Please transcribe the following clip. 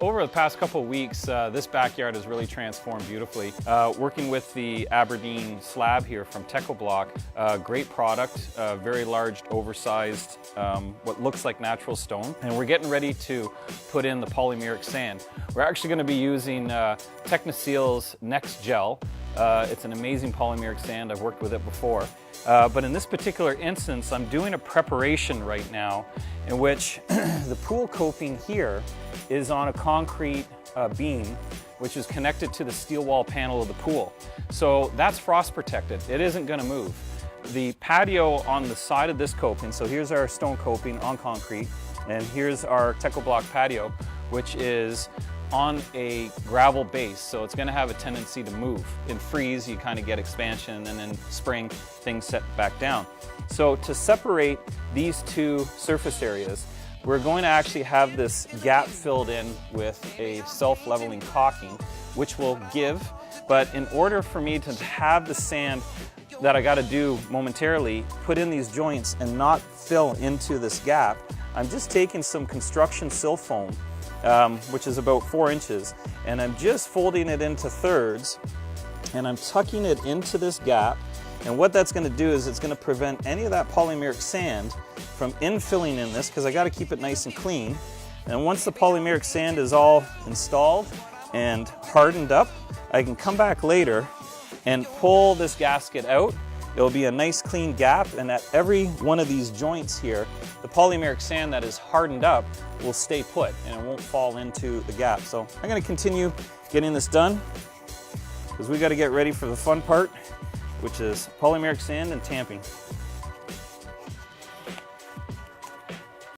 Over the past couple of weeks, this backyard has really transformed beautifully. Working with the Aberdeen Slab here from Techo-Bloc, great product, very large, oversized, what looks like natural stone. And we're getting ready to put in the polymeric sand. We're actually going to be using Techniseal's Next Gel. It's an amazing polymeric sand. I've worked with it before. But in this particular instance, I'm doing a preparation right now in which the pool coping here is on a concrete beam which is connected to the steel wall panel of the pool. So that's frost protected. It isn't going to move. The patio on the side of this coping, so here's our stone coping on concrete, and here's our Techo-Bloc patio, which is on a gravel base, so it's going to have a tendency to move. In freeze, you kind of get expansion, and in spring, things set back down. So to separate these two surface areas, we're going to actually have this gap filled in with a self-leveling caulking, which will give, but in order for me to have the sand that I got to do momentarily, put in these joints and not fill into this gap, I'm just taking some construction sill foam, which is about 4 inches, and I'm just folding it into thirds, and I'm tucking it into this gap. And what that's going to do is it's going to prevent any of that polymeric sand from infilling in this, because I got to keep it nice and clean. And once the polymeric sand is all installed and hardened up, I can come back later and pull this gasket out. It'll be a nice clean gap, and at every one of these joints here, the polymeric sand that is hardened up will stay put and it won't fall into the gap. So I'm going to continue getting this done because we got to get ready for the fun part, which is polymeric sand and tamping.